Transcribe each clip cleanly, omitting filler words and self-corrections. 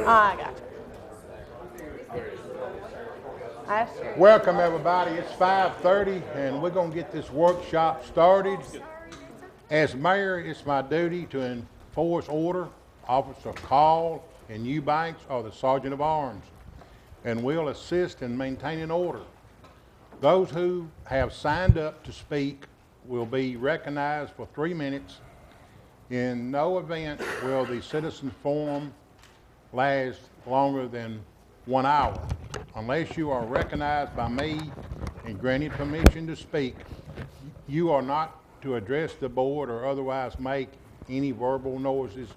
I got you. That's true. Welcome everybody. It's 5:30 and we're going to get this workshop started. As mayor, it's my duty to enforce order. Officer Call in Eubanks or the Sergeant of Arms, and will assist in maintaining order. Those who have signed up to speak will be recognized for 3 minutes. In no event will the citizen forum last longer than 1 hour. Unless you are recognized by me and granted permission to speak, you are not to address the board or otherwise make any verbal noises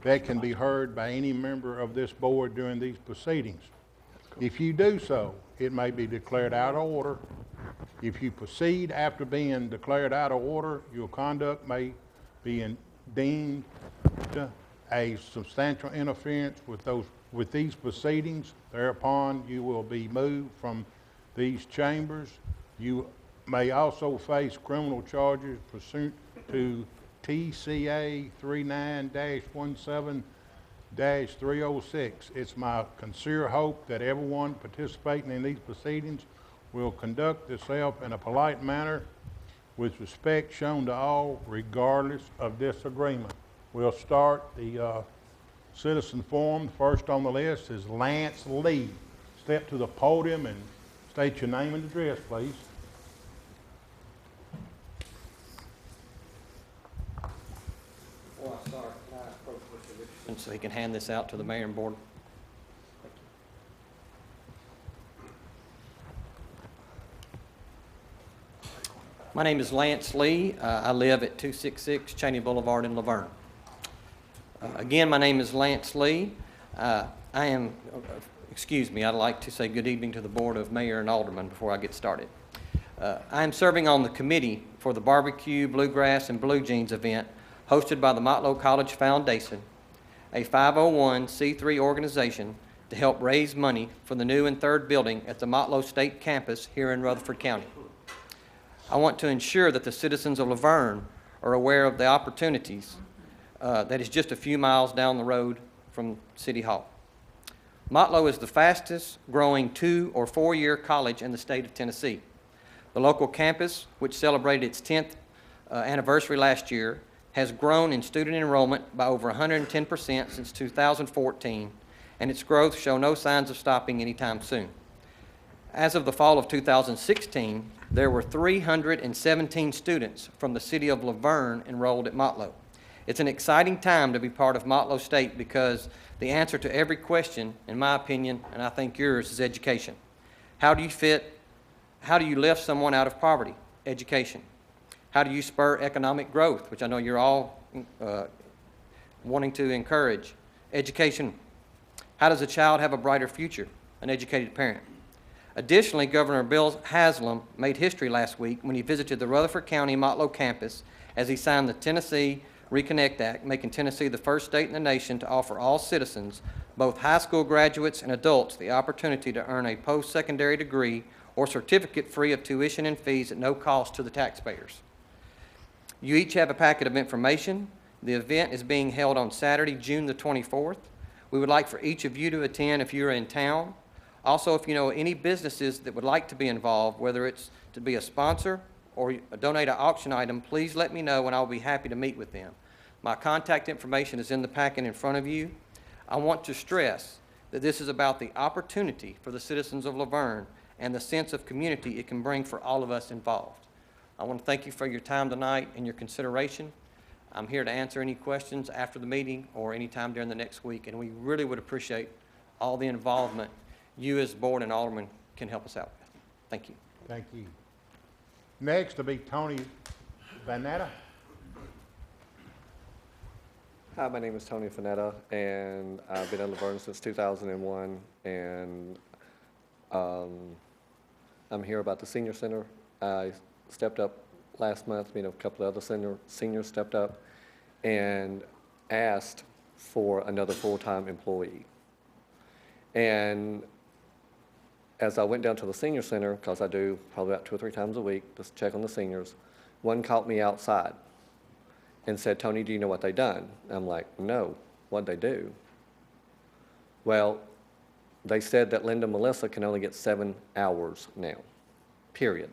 that can be heard by any member of this board during these proceedings. If you do so, it may be declared out of order. If you proceed after being declared out of order, your conduct may be deemed a substantial interference with these proceedings. Thereupon, you will be moved from these chambers. You may also face criminal charges pursuant to TCA 39-17-306. It's my sincere hope that everyone participating in these proceedings will conduct themselves in a polite manner with respect shown to all, regardless of disagreement. We'll start the citizen forum. First on the list is Lance Lee. Step to the podium and state your name and address, please. So he can hand this out to the mayor and board. My name is Lance Lee. I live at 266 Cheney Boulevard in Laverne. Again, my name is Lance Lee. I'd like to say good evening to the board of mayor and aldermen before I get started. I am serving on the committee for the Barbecue, Bluegrass, and Blue Jeans event hosted by the Motlow College Foundation, a 501c3 organization to help raise money for the new and third building at the Motlow State Campus here in Rutherford County. I want to ensure that the citizens of Laverne are aware of the opportunities that is just a few miles down the road from City Hall. Motlow is the fastest growing 2- or 4-year college in the state of Tennessee. The local campus, which celebrated its 10th anniversary last year, has grown in student enrollment by over 110% since 2014, and its growth shows no signs of stopping anytime soon. As of the fall of 2016, there were 317 students from the city of Laverne enrolled at Motlow. It's an exciting time to be part of Motlow State because the answer to every question, in my opinion, and I think yours, is education. How do you lift someone out of poverty? Education. How do you spur economic growth, which I know you're all wanting to encourage? Education. How does a child have a brighter future? An educated parent. Additionally, Governor Bill Haslam made history last week when he visited the Rutherford County Motlow campus as he signed the Tennessee Reconnect Act, making Tennessee the first state in the nation to offer all citizens, both high school graduates and adults, the opportunity to earn a post-secondary degree or certificate free of tuition and fees at no cost to the taxpayers. You each have a packet of information. The event is being held on Saturday, June the 24th. We would like for each of you to attend if you're in town. Also, if you know any businesses that would like to be involved, whether it's to be a sponsor or donate an auction item, please let me know and I'll be happy to meet with them. My contact information is in the packet in front of you. I want to stress that this is about the opportunity for the citizens of Laverne and the sense of community it can bring for all of us involved. I want to thank you for your time tonight and your consideration. I'm here to answer any questions after the meeting or any time during the next week, and we really would appreciate all the involvement you as board and aldermen can help us out with. Thank you. Thank you. Next will be Tony Vanetta. Hi, my name is Tony Vanetta, and I've been in Laverne since 2001, and I'm here about the senior center. I stepped up last month, a couple of other seniors stepped up and asked for another full-time employee. And as I went down to the senior center, because I do probably about 2 or 3 times a week, just check on the seniors, one caught me outside and said, "Tony, do you know what they done?" I'm like, "No, what'd they do?" Well, they said that Linda and Melissa can only get 7 hours now, period.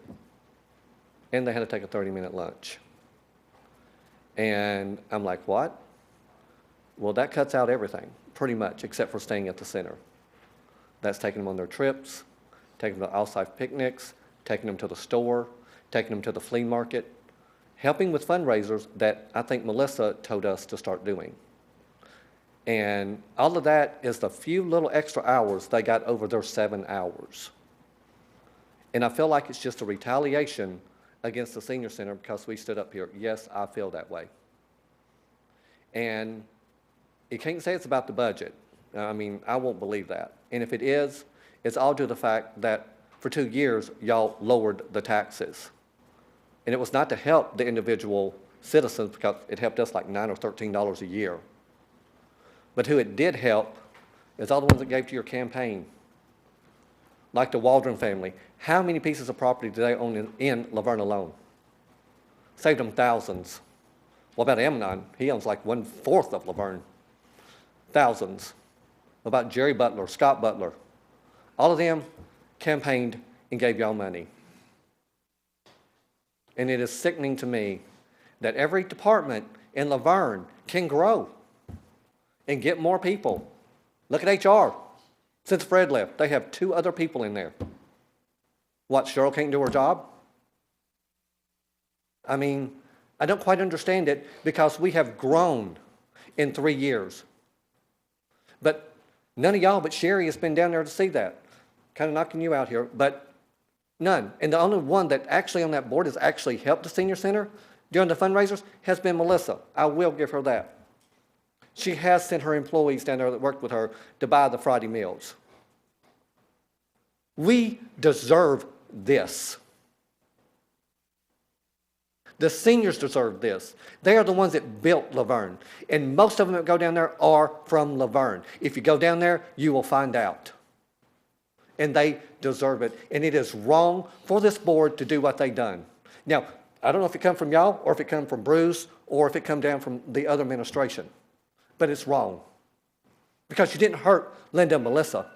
And they had to take a 30-minute lunch. And I'm like, what? Well, that cuts out everything, pretty much, except for staying at the center. That's taking them on their trips, taking them to outside picnics, taking them to the store, taking them to the flea market, helping with fundraisers that I think Melissa told us to start doing. And all of that is the few little extra hours they got over their 7 hours. And I feel like it's just a retaliation against the senior center because we stood up here. Yes, I feel that way. And you can't say it's about the budget. I mean, I won't believe that. And if it is, it's all due to the fact that for 2 years, y'all lowered the taxes. And it was not to help the individual citizens because it helped us like $9 or $13 a year. But who it did help is all the ones that gave to your campaign, like the Boardroom family. How many pieces of property do they own in Laverne alone? Saved them thousands. What about Amnon? He owns like 1/4 of Laverne. Thousands. What about Jerry Butler, Scott Butler? All of them campaigned and gave y'all money. And it is sickening to me that every department in Laverne can grow and get more people. Look at HR. Since Fred left, they have 2 other people in there. What, Cheryl can't do her job? I mean, I don't quite understand it because we have grown in 3 years. But none of y'all but Sherry has been down there to see that. Kind of knocking you out here, but none. And the only one that actually on that board has actually helped the senior center during the fundraisers has been Melissa. I will give her that. She has sent her employees down there that worked with her to buy the Friday meals. We deserve this. The seniors deserve this. They are the ones that built Laverne. And most of them that go down there are from Laverne. If you go down there, you will find out. And they deserve it. And it is wrong for this board to do what they've done. Now, I don't know if it come from y'all or if it come from Bruce or if it come down from the other administration. But it's wrong. Because you didn't hurt Linda and Melissa.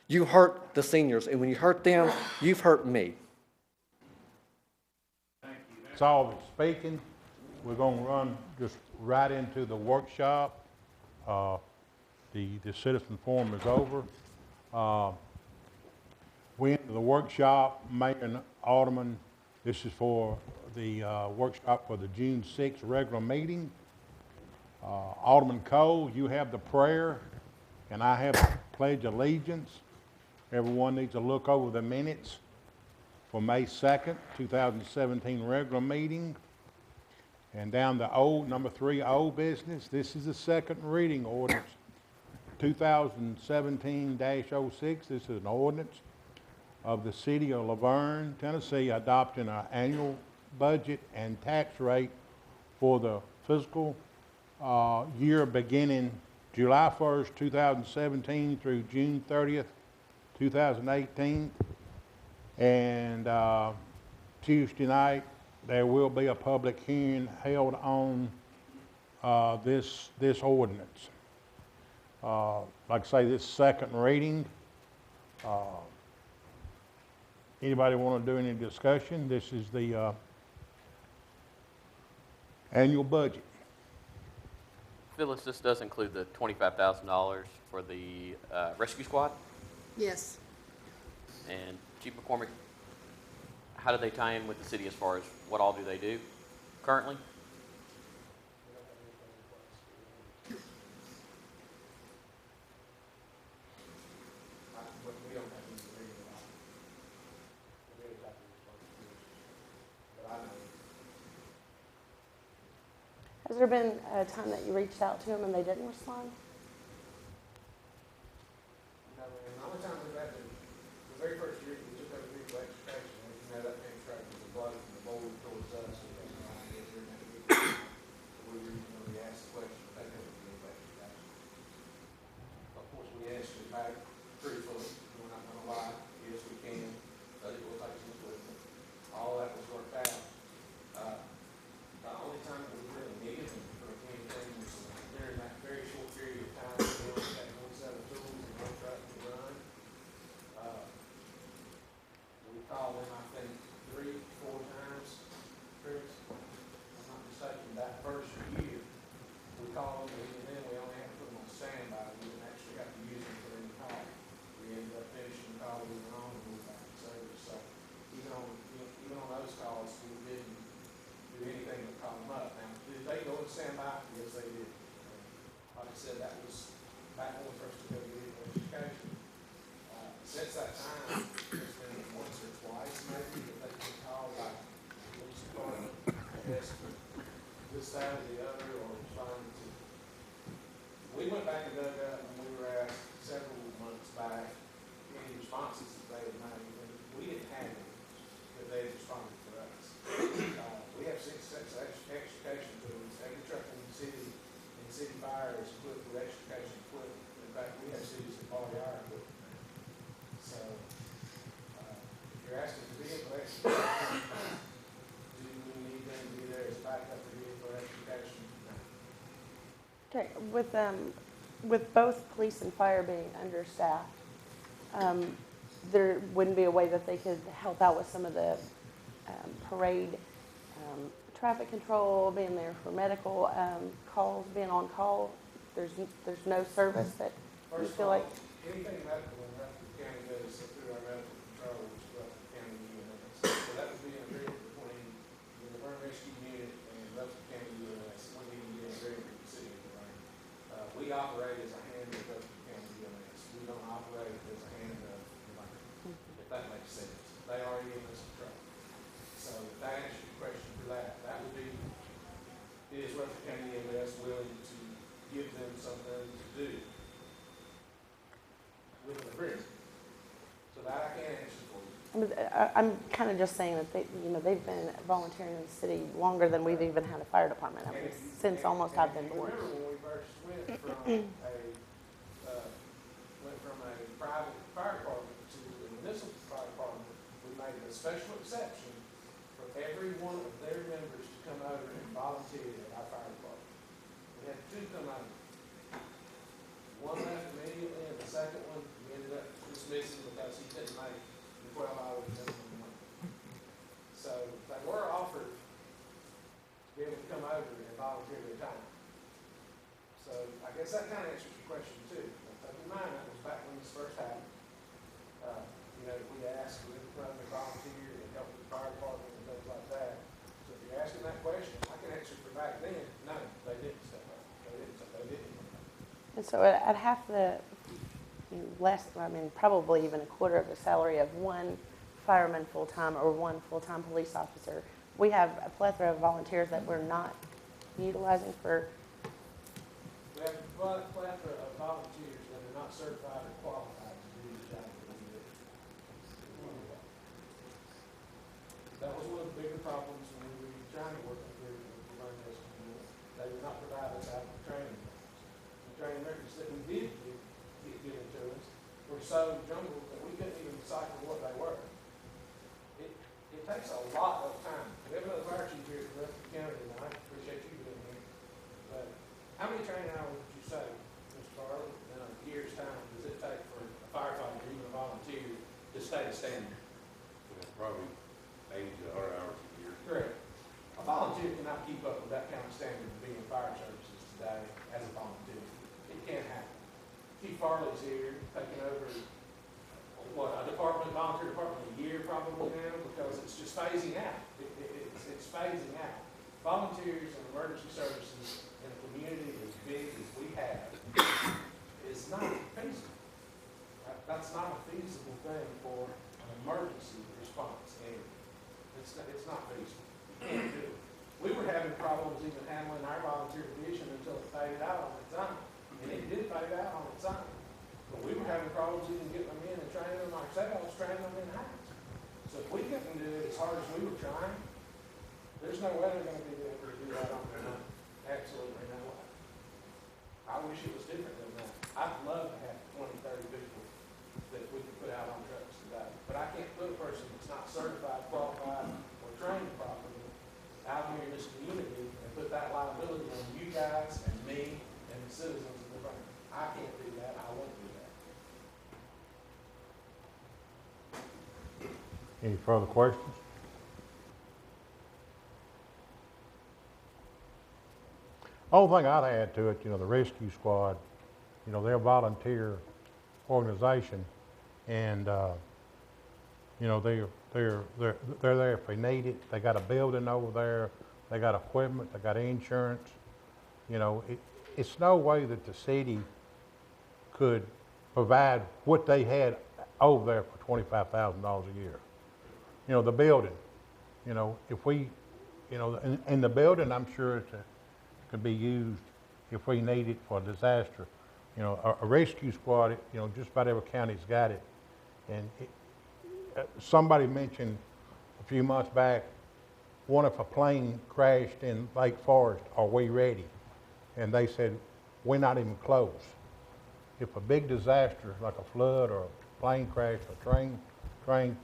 You hurt the seniors. And when you hurt them, you've hurt me. That's all that's speaking. We're going to run just right into the workshop. The citizen forum is over. We enter the workshop, Mayor and Aldermen. This is for the workshop for the June 6th regular meeting. Alderman Cole, you have the prayer, and I have the Pledge of Allegiance. Everyone needs to look over the minutes for May 2nd, 2017 regular meeting. And down to number 3, old business. This is the second reading ordinance 2017-06. This is an ordinance of the city of Laverne, Tennessee, adopting an annual budget and tax rate for the fiscal year beginning July 1st, 2017 through June 30th, 2018. And Tuesday night, there will be a public hearing held on this ordinance. Like I say, this second reading. Anybody want to do any discussion? This is the annual budget. Phyllis, this does include the $25,000 for the rescue squad. Yes. And Chief McCormick, how do they tie in with the city as far as what all do they do currently? Has there been a time that you reached out to them and they didn't respond? The only time we've had the very first year, we took over the extraction, and you know that extraction was brought from the board towards us, and that's why I guess we're going to get it. We were, we asked the question, but they never did that extraction. Of course, we asked it back truthfully, we're not going to lie, yes, we can, but it will take some equipment. All that was worked out. The only time that we really needed them for anything was during that very short period of time, we only had 27 tools. that was back when we first took over vehicle education. Since that time, there's been once or twice maybe that they can call like the police department, I guess, for this side or the other, or trying to. We went back and dug up and we were asked several months back any responses that they had made, and we didn't have any, but they responded for us. We have 6 sets of extrication tools. Every truck in the city, and city fire is equipped with extrication equipment. In fact, we have cities that buy our equipment. So, if you're asking for vehicle extrication, do we need them to be there as backup for vehicle extrication? No. Okay, with both police and fire being understaffed, there wouldn't be a way that they could help out with some of the parade, traffic control, being there for medical calls, being on call. There's no service that you First of feel all, like. anything medical in Rutherford County goes through our medical control, which is Rutherford County EMS. So that would be an agreement between the burn rescue unit and Rutherford County EMS. Wouldn't even be an agreement with the city of Vergne. We operate as a hand of Rutherford County EMS. We don't operate as a hand of Vergne, if that makes sense. They are EMS control. So if that answers your question for that, that would be, is Rutherford County EMS willing to give them something to do with an agreement? So that I can't answer for you. I'm kind of just saying that they've been volunteering in the city longer than we've even had a fire department. I mean, since almost I've been born. Remember when we first went from a private fire department to a municipal fire department, we made a special exception for every one of their members to come over and volunteer at our fire department. We had 2 come over. One left immediately, and the second one we ended up dismissing because he couldn't make the 12 hours minimum month. So they were offered to be able to come over and volunteer their time. So I guess that kind of answers your question too. But keep in mind, that was back when this first happened. We asked for them to come and volunteer and help with the fire department and things like that. So if you're asking that question, I can answer for back then. No, they didn't step up. They didn't. And so at half the less, probably even a quarter of the salary of one fireman full-time or one full-time police officer, we have a plethora of volunteers that we're not utilizing for. We have a plethora of volunteers that are not certified or qualified to do the job that we do. That was one of the bigger problems when we were trying to work up here with the burn rescue unit. They would not provide us adequate training records. The training records that we did get given to us were so jumbled that we couldn't even decipher what they were. It takes a lot of time. We have another fire chief here from Rutherford County tonight. Appreciate you being here. But how many training hours would you say, Mr. Farley, in a year's time does it take for a firefighter or even a volunteer to stay the standard? Probably 80 to 100 hours a year. Correct. A volunteer cannot keep up with that kind of standard of being in fire services today as a volunteer. It can't happen. Chief Farley's here, taking over, volunteer department a year probably now, because it's just phasing out. It's phasing out. Volunteers and emergency services in a community as big as we have is not feasible. That's not a feasible thing for an emergency response area. It's not feasible. You can't do it. We were having problems even handling our volunteer division until it faded out on its own. And it did fade out on its own. But we were having problems even getting them in and training them ourselves, training them in-house. So if we couldn't do it as hard as we were trying, there's no way they're going to be able to do that on their own. Absolutely no way. I wish it was different than that. I'd love to have 20, 30 people that we could put out on trucks today. But I can't put a person that's not certified, qualified, or trained properly out here in this community and put that liability on you guys and me and the citizens of the Vergne. I can't do that. I won't do that. Any further questions? Only thing I'd add to it, the rescue squad, they're a volunteer organization, and they're there if they need it. They got a building over there. They got equipment. They got insurance. it's no way that the city could provide what they had over there for $25,000 a year. You know, the building, you know, if we, you know, in the building, I'm sure it could be used if we need it for a disaster. You know, a rescue squad, you know, just about every county's got it. And somebody mentioned a few months back, what if a plane crashed in Lake Forest, are we ready? And they said, we're not even close. If a big disaster like a flood or a plane crash or train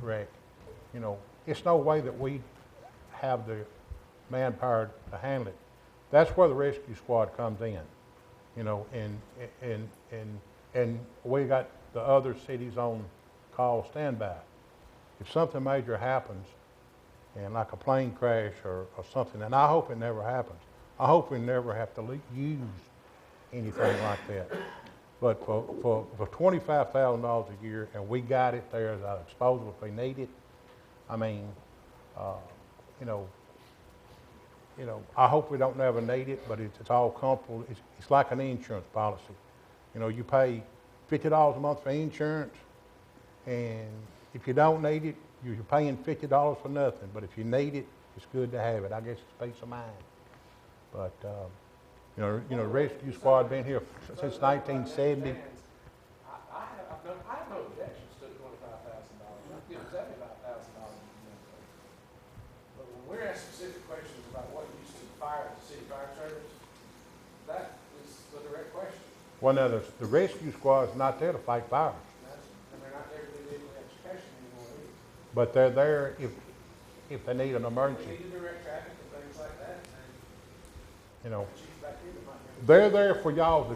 wreck, you know, it's no way that we have the manpower to handle it. That's where the rescue squad comes in, you know, and we got the other cities on call standby. If something major happens, and like a plane crash or something, and I hope it never happens. I hope we never have to use anything like that. But for $25,000 a year, and we got it there as our disposal if we need it, I mean, you know, I hope we don't never need it, but it's all comfortable. It's like an insurance policy. You know, you pay $50 a month for insurance, and if you don't need it, you're paying $50 for nothing. But if you need it, it's good to have it. I guess it's peace of mind. But you know, rescue squad been here since 1970. I have no objections to the $25,000. I'm giving $75,000. But when we're asking specific questions about what used to fire the city fire service, that is the direct question. Well, now the rescue squad is not there to fight fires, And they're not there to do legal education anymore either. but they're there if they need an We emergency. need to direct traffic and things like that, and You know, the chief back here might be. they're there for y'all's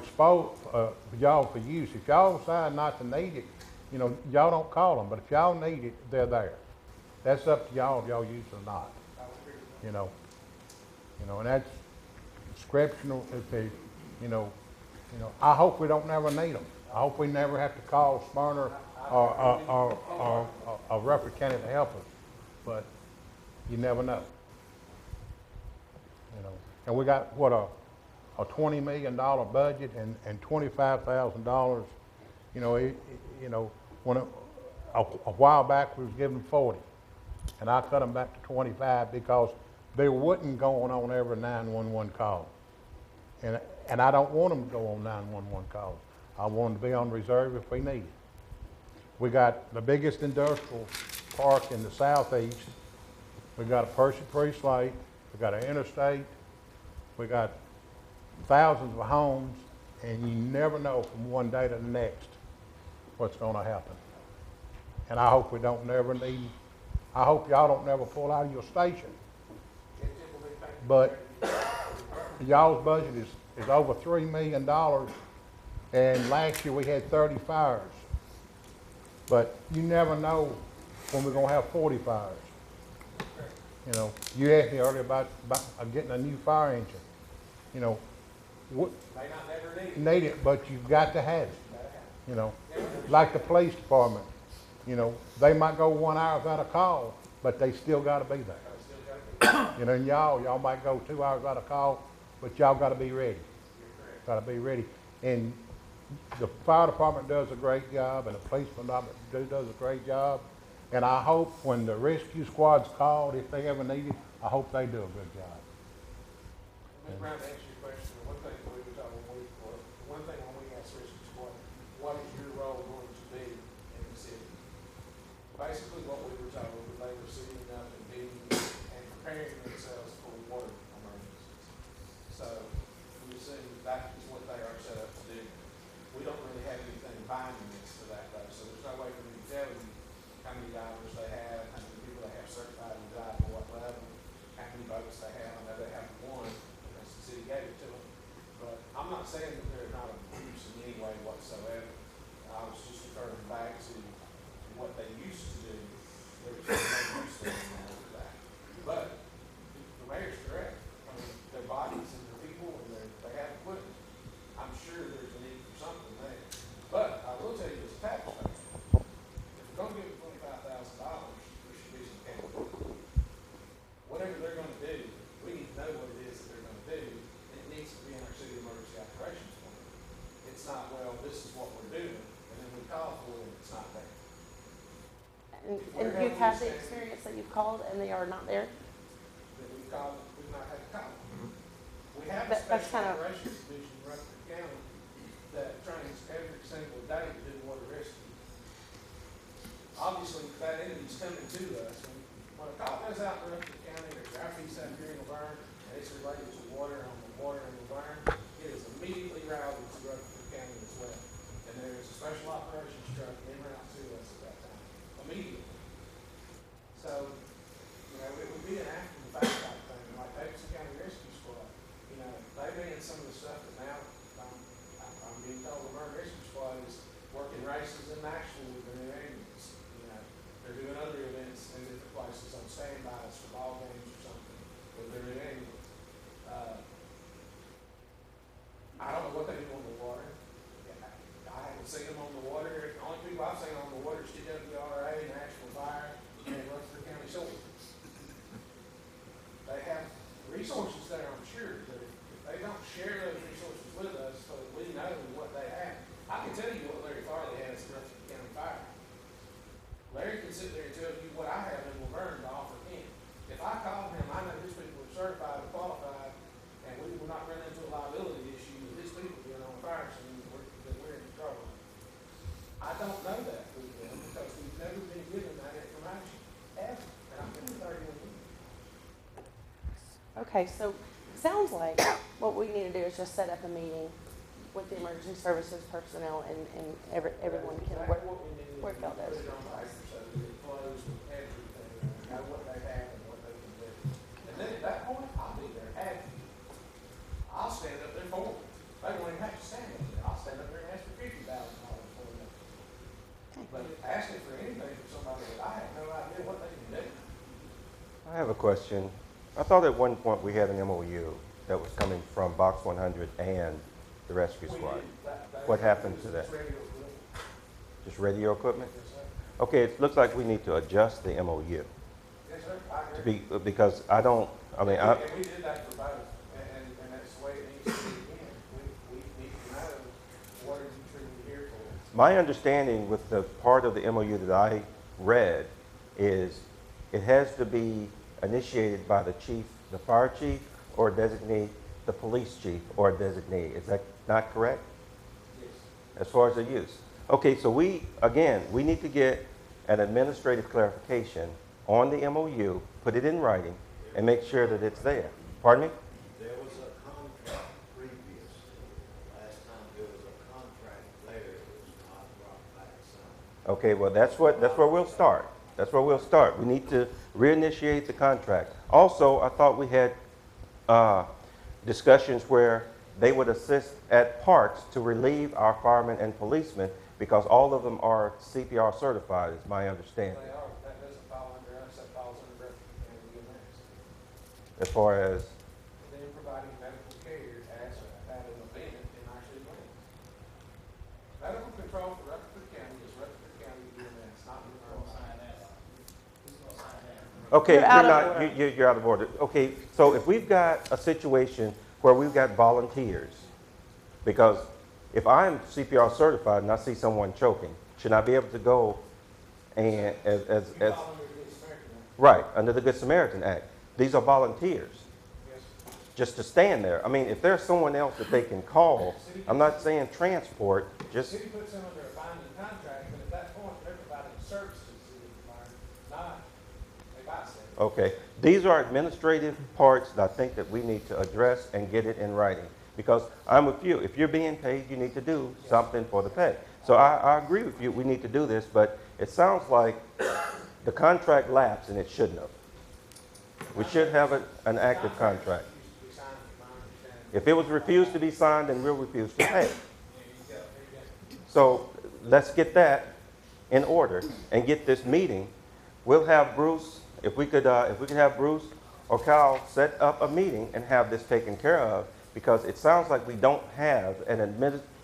y'all for use. If y'all decide not to need it, you know, y'all don't call them. But if y'all need it, they're there. That's up to y'all if y'all use it or not. You know, and that's descriptional. If they, you know, I hope we don't never need them. I hope we never have to call Smyrna or Rutherford County to help us. But you never know. You know, and we got what a $20 million budget and $25,000. You know, you know, when a while back we was giving 40, and I cut them back to 25 because they wasn't going on every 911 call, and I don't want them to go on 911 calls. I want them to be on reserve if we need it. We got the biggest industrial park in the southeast. We got a Percy Priest Lake. We got an interstate. We got thousands of homes, and you never know from one day to the next what's going to happen. And I hope we don't never need. I hope y'all don't never pull out of your station. But y'all's budget is over $3 million, and last year we had 30 fires. But you never know when we're gonna have 40 fires. You know, you asked me earlier about getting a new fire engine. You know, what, May not never need it. need it, but you've got to have it. You know, like the police department. You know, they might go 1 hour without a call, but they still got to be there. You know, and y'all might go 2 hours without a call, but y'all got to be ready. Got to be ready. And the fire department does a great job, and the police department does a great job. And I hope when the rescue squad's called, if they ever need it, I hope they do a good job. Ms. Brown, to answer your question, one thing we were talking one thing when we asked rescue squad, what is your role going to be in the city? Basically, what we were told was they were sitting up and preparing themselves for water emergencies. So we assume that is what they are set up to do. We don't really have anything binding us to that though, so there's no way for me to tell you how many divers they have, how many people they have certified to dive at what level, how many boats they have. I know they have one because the city gave it to them. But I'm not saying that they're not of use in any way whatsoever. I was just referring back to what they used to do. There was no use to them for that. But the mayor's correct. I mean, their bodies and their people and they have equipment. I'm sure there's a need for something there. But I will tell you as a taxpayer, if we're gonna give them $25,000, there should be some accountability. Whatever they're gonna do, we need to know what it is that they're gonna do, and it needs to be in our city not, well, this is what we're doing, and then we call for it, and it's not there. And you've had the experience that you've called and they are not there? That we've called, we've not had to call. We have a That's special kind of- operations division in Rutherford County that trains every single day to do water rescue. Obviously, that entity's coming to us, and when a call goes out in Rutherford County, there's traffic out here in Laverne, and it's related to water on the water in Laverne, it is immediately routed to Rutherford County as well. And there is a special operations truck en route to us at that time, immediately. So, you know, it would be an after the fact type thing, like Davidson County Rescue Squad. You know, they ran some of the stuff that now, I'm being told the Laverne Rescue Squad is working races in Nashville with their new ambulance. You know, they're doing other events in different places on standbys for ball games or something with their new ambulance. I don't know what they do on the water. I haven't seen them on the water. The only people I've seen on the water is TWRA, National Fire, and Rutherford County Shores. They have resources there, I'm sure, but if they don't share those resources with us so that we know what they have, I can tell you what Larry Farley has in Rutherford County Fire. Larry can sit there and tell you what I have in Laverne to offer him. If I call him, I know his people are certified and qualified, and we will not run into a liability issue with his people being on the fire scene that we're in trouble. I don't know that with them because we've never been given that information, ever, and I've been with 31 years. Okay, so it sounds like what we need to do is just set up a meeting with the emergency services personnel and everyone can work What we need is work out put those. it on paper so that it flows with everything, and know what they have and what they can do. And then at that point, I'll be there happy. I'll stand up there for them. They won't even have to stand up there. I'll stand up there and ask for $50,000 for them. But asking for anything from somebody that I have no idea what they can do. I have a question. I thought at one point we had an MOU that was coming from Box 100 and the rescue We squad. did that. What happened to that? It's radio equipment. Just radio equipment? Yes, sir. Okay, it looks like we need to adjust the MOU Yes, sir. I to agree. because I don't, I mean, And we did that for both, and that's the way it needs to be again. We need to know what are you truly here for. my understanding with the part of the MOU that I read is it has to be initiated by the chief, the fire chief, or designate the police chief or designee. Is that not correct? Yes. As far as the use. Okay, so we need to get an administrative clarification on the MOU, put it in writing, and make sure that it's there. Pardon me? There was a contract previous. Last time there was a contract there that was not brought back signed. Okay, well, that's where we'll start. That's where we'll start. We need to reinitiate the contract. Also, I thought we had discussions where they would assist at parks to relieve our firemen and policemen because all of them are CPR certified, is my understanding. They are, that doesn't fall under us, that falls under Rutherford County EMS. As far as, And then providing medical care at an event in our city limits. Medical control for Rutherford County is Rutherford County EMS, not the Monroe County. okay, You're out of not, you're out of order. Okay, so if we've got a situation where we've got volunteers, because if I'm CPR certified and I see someone choking, should I be able to go and You fall under the Good Samaritan Act. right, under the Good Samaritan Act? These are volunteers, Yes. just to stand there. I mean, if there's someone else that they can call, I'm not saying transport, The just, city puts them under a binding contract, but at that point, they're providing services to the city of Laverne, not a bystander. okay. These are administrative parts that I think that we need to address and get it in writing. Because I'm with you, if you're being paid, you need to do something for the pay. So I agree with you, we need to do this, but it sounds like the contract lapsed and it shouldn't have. We should have an active contract. Used to be signed, from my understanding. If it was refused to be signed, then we'll refuse to pay. There you go. So let's get that in order and get this meeting. We'll have Bruce, if we could have Bruce or Kyle set up a meeting and have this taken care of, because it sounds like we don't have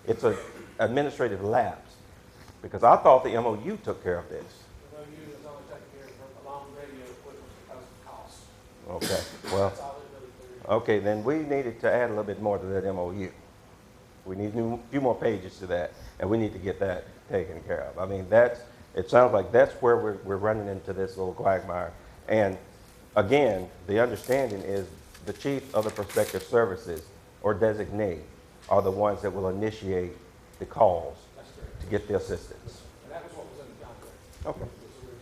it's an administrative lapse. Because I thought the MOU took care of this. The OU is only taking care of along radio equipment because of cost. Okay, well, That's all it really clears. okay, then we needed to add a little bit more to that MOU. We need a few more pages to that, and we need to get that taken care of. I mean, it sounds like that's where we're running into this little quagmire. And again, the understanding is the chief of the prospective services or designee are the ones that will initiate the calls to get the assistance. And that was what was in the contract. Okay. It was originally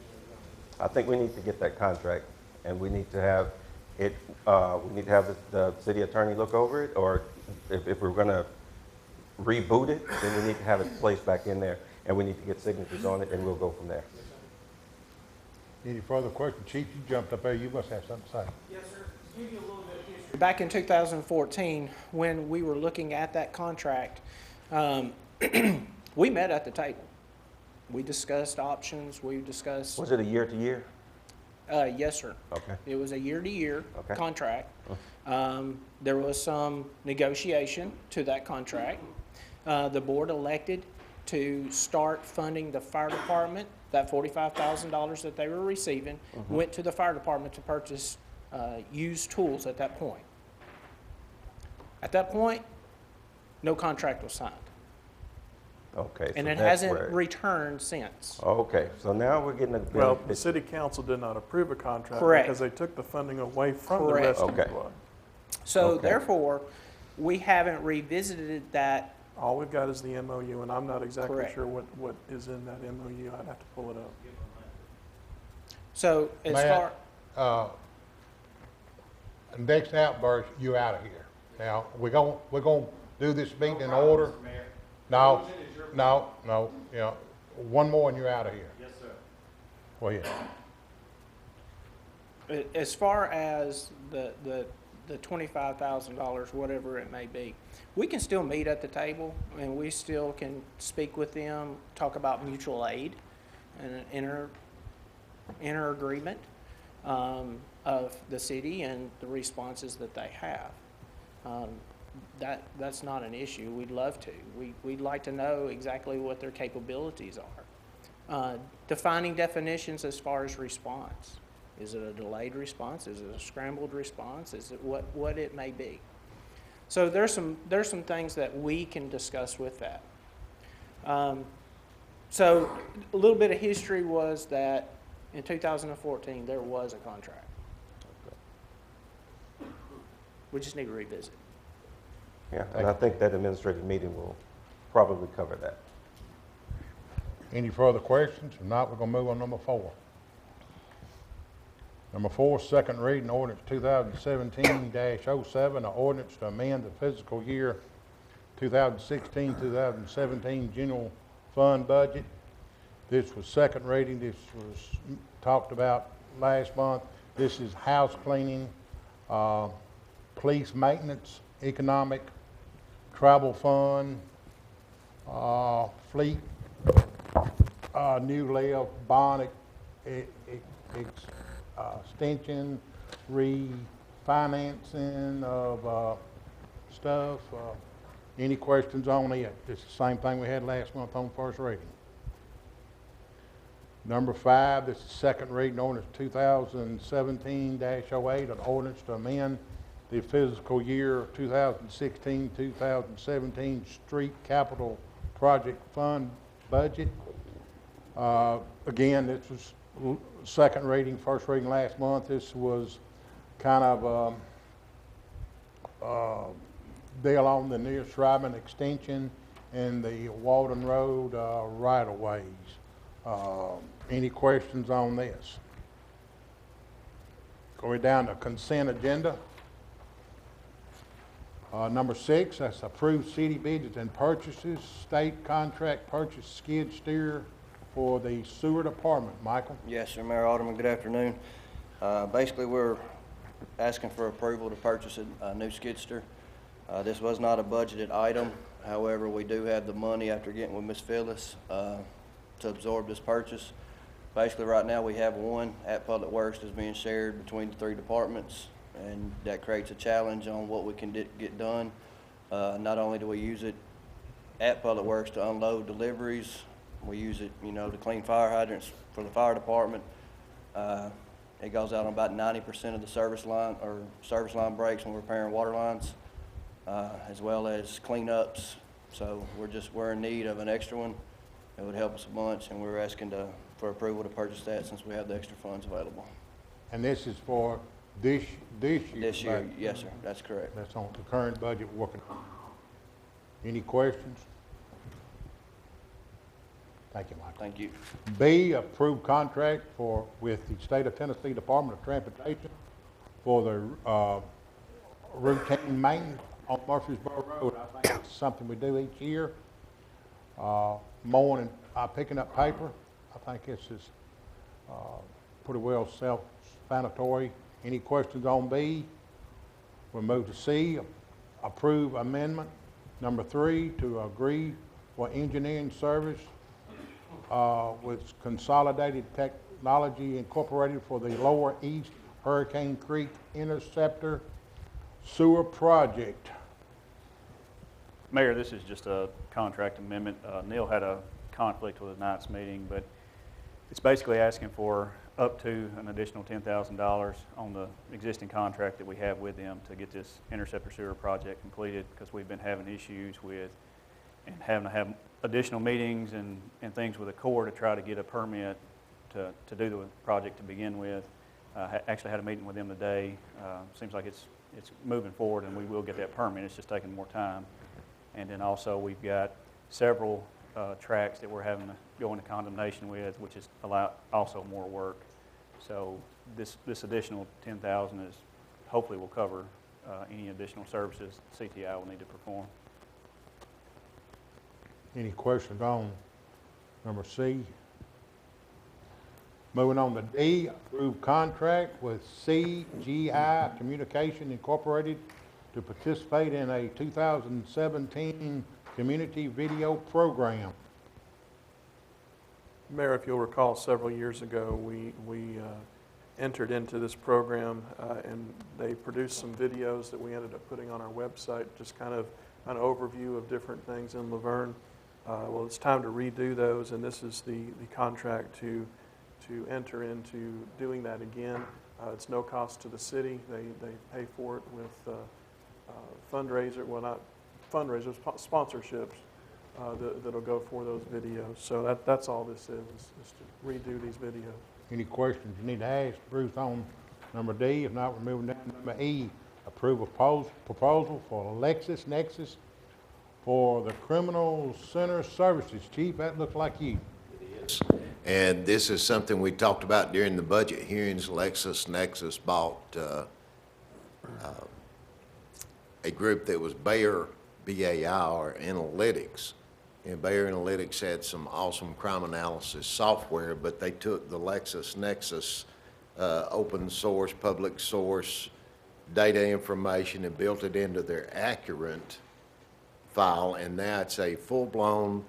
done. I think we need to get that contract, and we need to have it, we need to have the city attorney look over it, or if we're gonna reboot it, then we need to have it placed back in there, and we need to get signatures on it, and we'll go from there. Any further questions? Chief, you jumped up there, you must have something to say. Yes, sir. To give you a little bit of history. Back in 2014, when we were looking at that contract, we met at the table. We discussed options, we discussed, Was it a year to year? yes, sir. Okay. It was a year-to-year Okay. contract. There was some negotiation to that contract. The board elected to start funding the fire department. That $45,000 that they were receiving went to the fire department to purchase used tools at that point. At that point, no contract was signed, Okay. so and it that's hasn't where- returned since. Okay, so now we're getting a bit. Well, the city council did not approve a contract. Correct. Because they took the funding away from the Correct. rescue Okay. squad. So Okay. therefore, we haven't revisited that. All we've got is the MOU, and I'm not exactly Correct. sure what is in that MOU. I'd have to pull it up. So as Matt, far, Next outburst, you're out of here. Now, we're gonna do this meeting in order. No, you know, one more and you're out of here. Yes, sir. Well, yeah. as far as the $25,000, whatever it may be, we can still meet at the table, and we still can speak with them, talk about mutual aid, and an inter agreement of the city and the responses that they have. That's not an issue. We'd love to. We'd like to know exactly what their capabilities are. Defining definitions as far as response. Is it a delayed response? Is it a scrambled response? Is it what it may be? So there's some things that we can discuss with that. So a little bit of history was that in 2014 there was a contract. We just need to revisit. Yeah, and I think that administrative meeting will probably cover that. Any further questions? If not, we're gonna move on number 4. Number 4, second reading ordinance 2017-07, an ordinance to amend the fiscal year 2016-2017 general fund budget. This was second reading. This was talked about last month. This is house cleaning, police maintenance, economic, travel fund, fleet, new layout, bond extension, refinancing of stuff. Any questions on it? It's the same thing we had last month on first reading. Number 5, this is second reading ordinance 2017-08, an ordinance to amend the fiscal year 2016-2017 street capital project fund budget. Again, this was second reading, first reading last month. This was kind of deal on the nearest Ryman extension and the Walden Road right-of-ways. Any questions on this? Going down to consent agenda. Number 6, that's approved city bids and purchases, state contract purchase skid steer for the sewer department. Michael? Yes, sir, Mayor Alderman, good afternoon. Basically, we're asking for approval to purchase a new skid steer. This was not a budgeted item. However, we do have the money after getting with Ms. Phyllis to absorb this purchase. Basically, right now, we have one at Public Works that's being shared between the 3 departments, and that creates a challenge on what we can get done. Not only do we use it at Public Works to unload deliveries, we use it, to clean fire hydrants for the fire department. It goes out on about 90% of the service line breaks when we're repairing water lines, as well as cleanups So we're in need of an extra one. It would help us a bunch, and we're asking for approval to purchase that since we have the extra funds available. And this is for this year? This year, budget? yes, sir, that's correct. That's on the current budget we're working on. Any questions? Thank you, Michael. Thank you. B, approved contract with the State of Tennessee Department of Transportation for the routine maintenance on Murfreesboro Road. I think it's something we do each year. Mowing and picking up paper. I think this is pretty well self-explanatory. Any questions on B? We'll move to C, approve amendment number 3 to agree for engineering service with Consolidated Technology Incorporated for the Lower East Hurricane Creek Interceptor Sewer Project. Mayor, this is just a contract amendment. Neil had a conflict with tonight's meeting, but it's basically asking for up to an additional $10,000 on the existing contract that we have with them to get this interceptor sewer project completed, because we've been having issues with and having to have additional meetings and things with the Corps to try to get a permit to do the project to begin with. Actually had a meeting with them today. Seems like it's moving forward, and we will get that permit. It's just taking more time. And then also we've got several tracks that we're having to go into condemnation with, which is also more work. So this additional $10,000 is hopefully will cover any additional services CTI will need to perform. Any questions on number C? Moving on to D, approved contract with CGI Communication Incorporated to participate in a 2017 community video program. Mayor, if you'll recall, several years ago, we entered into this program, and they produced some videos that we ended up putting on our website, just kind of an overview of different things in Laverne. Well, it's time to redo those, and this is the contract to enter into doing that again. It's no cost to the city. They pay for it with fundraiser, well, not fundraisers, sponsorships that'll go for those videos. So that's all this is to redo these videos. Any questions you need to ask Bruce on number D? If not, we're moving down to number E, approve a proposal for LexisNexis for the Criminal Center Services. Chief, that looks like you. And this is something we talked about during the budget hearings. LexisNexis bought a group that was Bayer, B-A-I-R, Analytics. And Bayer Analytics had some awesome crime analysis software, but they took the LexisNexis open source, public source data information and built it into their Accurate file, and now it's a full-blown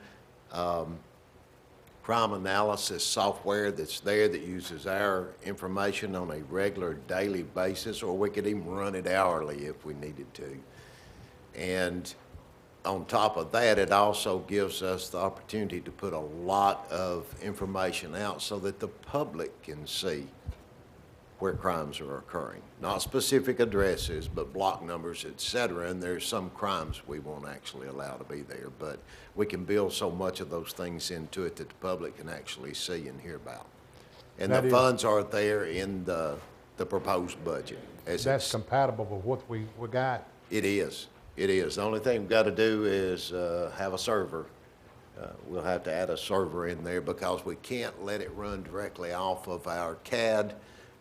crime analysis software that's there that uses our information on a regular daily basis, or we could even run it hourly if we needed to. And on top of that, it also gives us the opportunity to put a lot of information out so that the public can see where crimes are occurring. Not specific addresses, but block numbers, et cetera. And there's some crimes we won't actually allow to be there, but we can build so much of those things into it that the public can actually see and hear about. And the funds are there in the proposed budget. That's compatible with what we got. It is. It is. The only thing we've got to do is have a server. We'll have to add a server in there because we can't let it run directly off of our CAD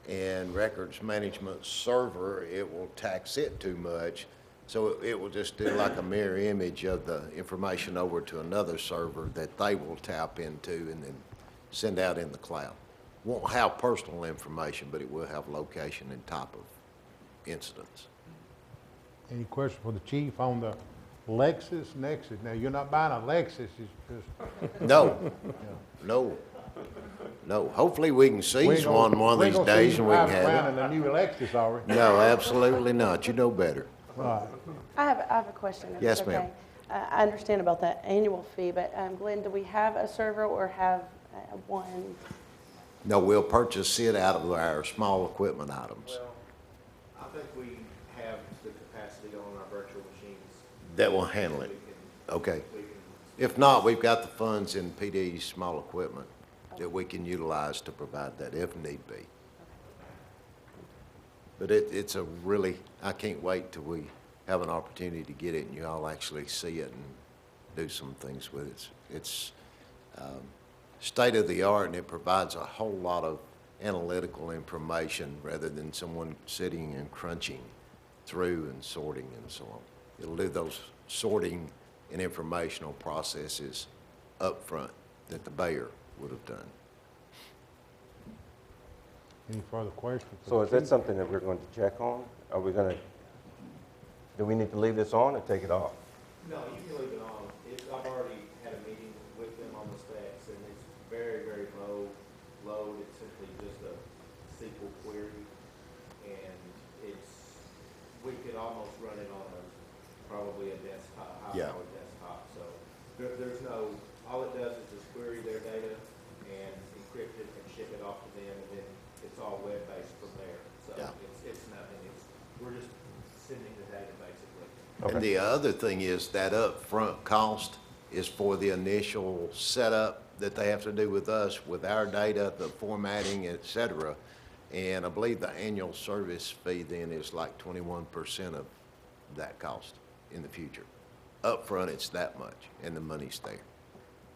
and records management server. It will tax it too much. So it will just do like a mirror image of the information over to another server that they will tap into and then send out in the cloud. Won't have personal information, but it will have location and type of incidents. Any questions for the chief on the LexisNexis? Now, you're not buying a Lexus, it's just... No, no, no. Hopefully we can seize one of these days and we can have around in a new Lexus, are we? No, absolutely not. You know better. Right. I have a question. If Yes, it's okay. ma'am. I understand about that annual fee, but Glenn, do we have a server or have one? No, we'll purchase it out of our small equipment items. Well, I think we have the capacity on our virtual machines. That will handle it. Okay. If not, we've got the funds in PD's small equipment that we can utilize to provide that if need be. But it's a really, I can't wait till we have an opportunity to get it and you all actually see it and do some things with it. It's state of the art, and it provides a whole lot of analytical information rather than someone sitting and crunching through and sorting and so on. It'll do those sorting and informational processes up front that the Bayer would have done. Any further questions? So is that something that we're going to check on? Are we going to, do we need to leave this on or take it off? No, you can leave it on. I've already had a meeting with them on the specs, and it's very, very low load. It's simply just a SQL query, and we could almost run it on probably a desktop, high-powered desktop. So there's no, all it does is just query their data and encrypt it and ship it off to them, and then it's all web-based from there. So Yeah. it's nothing. We're just sending the data basically. Okay. And the other thing is that upfront cost is for the initial setup that they have to do with us, with our data, the formatting, et cetera. And I believe the annual service fee then is like 21% of that cost in the future. Upfront, it's that much, and the money's there.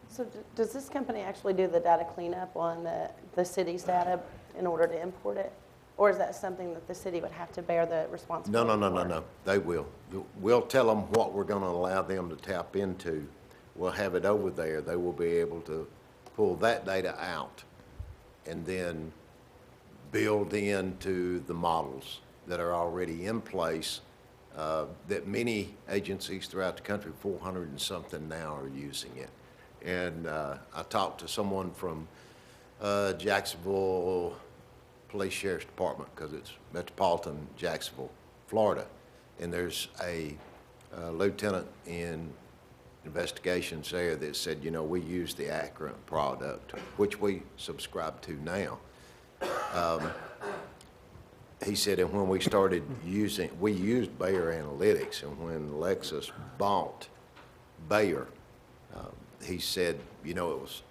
So does this company actually do the data cleanup on the city's data in order to import it? Or is that something that the city would have to bear the responsibility for? No, they will. We'll tell them what we're gonna allow them to tap into. We'll have it over there. They will be able to pull that data out and then build into the models that are already in place, that many agencies throughout the country, 400 and something now, are using it. And I talked to someone from Jacksonville Police Sheriff's Department, because it's Metropolitan Jacksonville, Florida. And there's a lieutenant in investigations there that said, you know, we use the Accurate product, which we subscribe to now. He said, and when we started using, we used Bayer Analytics, and when Lexus bought Bayer, he said, you know, it was,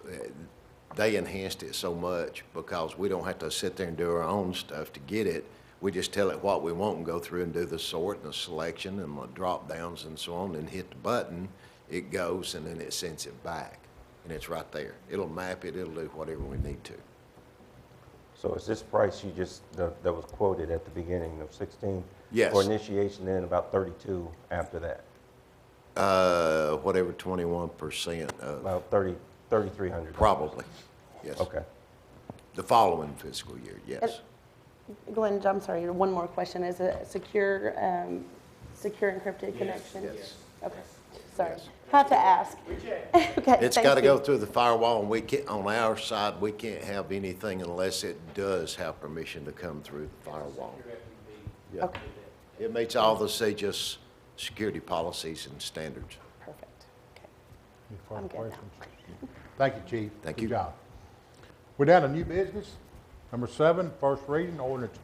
they enhanced it so much because we don't have to sit there and do our own stuff to get it. We just tell it what we want and go through and do the sort and the selection and the drop downs and so on, and hit the button. It goes, and then it sends it back, and it's right there. It'll map it, it'll do whatever we need to. So is this price you just, that was quoted at the beginning of 16? Yes. For initiation, then about 32 after that? Whatever 21% of, About 3,300. probably, yes. Okay. The following fiscal year, yes. Glenn, I'm sorry, one more question. Is it a secure encrypted connection? Yes. Okay, sorry. Yes. Have to ask. Okay, It's thank got to you. go through the firewall, and we can't, on our side, we can't have anything unless it does have permission to come through the firewall. Yeah. Okay, It meets all the CJIS security policies and standards. perfect. Okay. Any further I'm good now. questions? Thank you, Chief. Thank Good you. job. We're down to new business. Number 7, first reading, ordinance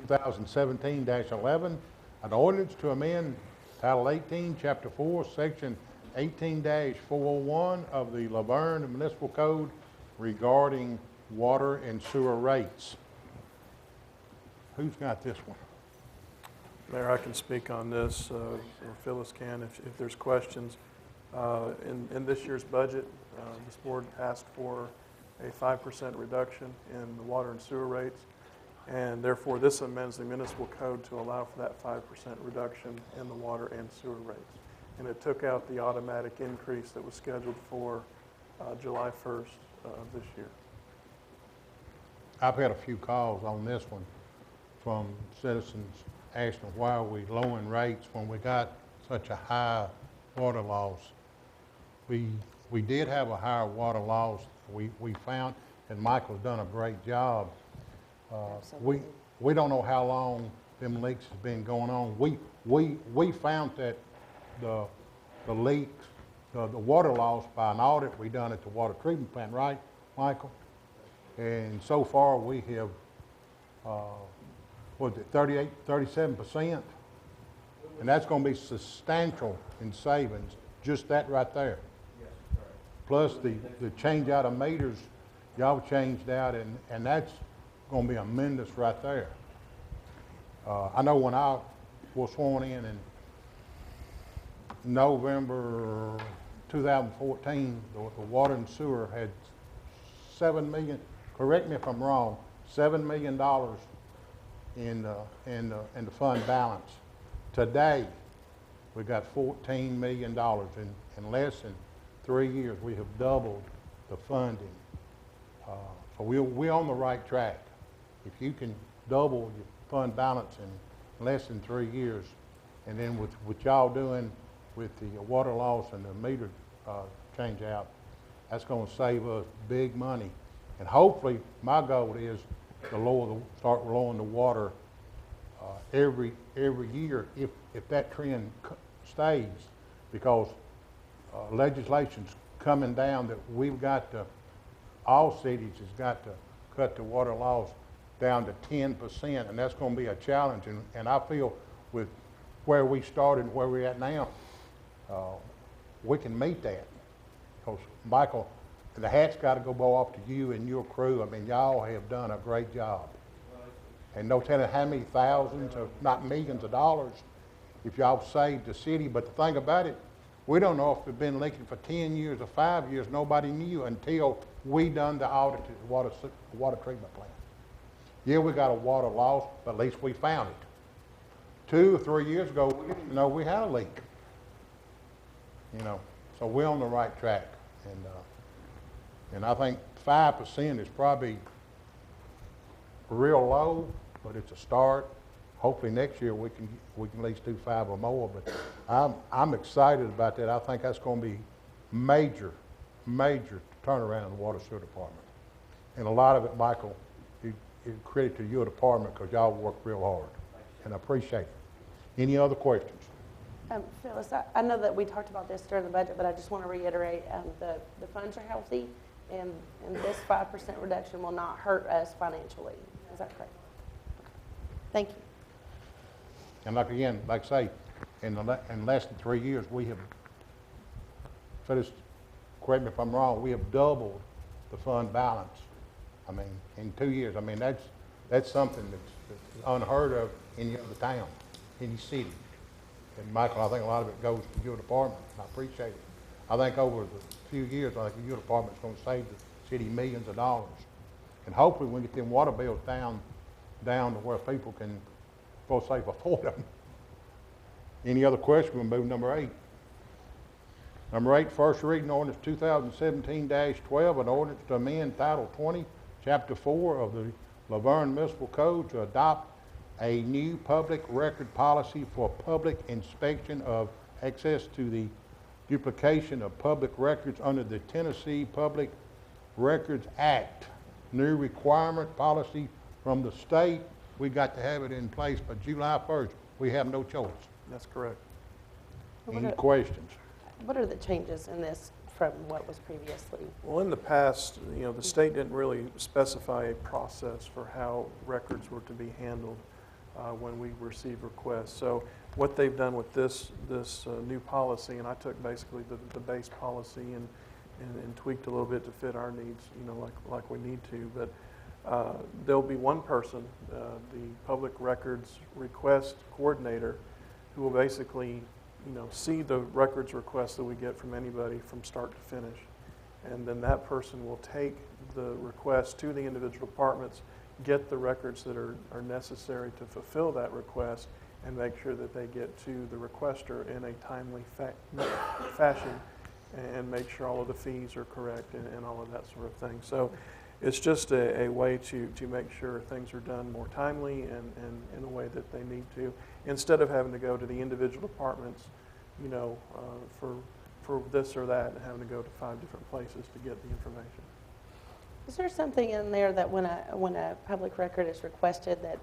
2017-11, an ordinance to amend Title 18, Chapter 4, Section 18-401 of the Laverne Municipal Code regarding water and sewer rates. Who's got this one? Mayor, I can speak on this, or Phyllis can if there's questions. In this year's budget, this board asked for a 5% reduction in the water and sewer rates, and therefore this amends the municipal code to allow for that 5% reduction in the water and sewer rates. And it took out the automatic increase that was scheduled for July 1st of this year. I've had a few calls on this one from citizens asking why are we lowering rates when we got such a high water loss. We did have a higher water loss. We found, and Michael's done a great job. We don't know how long them leaks has been going on. We found that the leaks, the water loss by an audit we done at the water treatment plant, right, Michael? And so far we have, what is it, 37%? And that's going to be substantial in savings just that right there. Yes, correct. Plus the change out of meters, y'all changed out, and that's gonna be tremendous right there. I know when I was sworn in November 2014, the water and sewer had 7 million, correct me if I'm wrong, $7 million in the fund balance. Today, we got $14 million. In less than 3 years, we have doubled the funding. So we're on the right track. If you can double your fund balance in less than 3 years, and then with what y'all doing with the water loss and the meter change out, that's gonna save us big money. And hopefully, my goal is to start lowering the water every year if that trend stays, because legislation's coming down that we've got to, all cities has got to cut the water loss down to 10%, and that's going to be a challenge. And I feel with where we started and where we're at now, we can meet that. Because Michael, the hat's got to go off to you and your crew. I mean, y'all have done a great job. And no telling how many thousands, if not millions of dollars, if y'all saved the city. But the thing about it, we don't know if we've been leaking for 10 years or 5 years. Nobody knew until we done the audit of the water treatment plant. Yeah, we got a water loss, but at least we found it. 2 or 3 years ago, we didn't know we had a leak. You know, so we're on the right track. And I think 5% is probably real low, but it's a start. Hopefully next year we can at least do 5 or more. But I'm excited about that. I think that's going to be major turnaround in the water sewer department. And a lot of it, Michael, is credit to your department because y'all work real hard, and I appreciate it. Any other questions? Phyllis, I know that we talked about this during the budget, but I just want to reiterate, the funds are healthy, and this 5% reduction will not hurt us financially. Is that correct? Thank you. And like I say, in less than 3 years, we have, Phyllis, correct me if I'm wrong, we have doubled the fund balance. I mean, in 2 years. I mean, that's something that's unheard of in any other town, any city. And Michael, I think a lot of it goes to your department, and I appreciate it. I think over the few years, I think your department's going to save the city millions of dollars. And hopefully we get them water bills down to where people can, for safe, afford them. Any other questions? We'll move to number 8. Number 8, first reading ordinance 2017-12, an ordinance to amend Title 20, Chapter 4 of the Vergne Municipal Code to adopt a new public record policy for public inspection of access to the duplication of public records under the Tennessee Public Records Act. New requirement policy from the state. We got to have it in place by July 1st. We have no choice. That's correct. Any questions? What are the changes in this from what was previously? Well, in the past, the state didn't really specify a process for how records were to be handled when we receive requests. So what they've done with this new policy, and I took basically the base policy and tweaked a little bit to fit our needs, like we need to. But there'll be one person, the public records request coordinator, who will basically see the records requests that we get from anybody from start to finish. And then that person will take the request to the individual departments, get the records that are necessary to fulfill that request, and make sure that they get to the requester in a timely fashion, and make sure all of the fees are correct and all of that sort of thing. So it's just a way to make sure things are done more timely and in a way that they need to, instead of having to go to the individual departments, for this or that, and having to go to 5 different places to get the information. Is there something in there that when a public record is requested that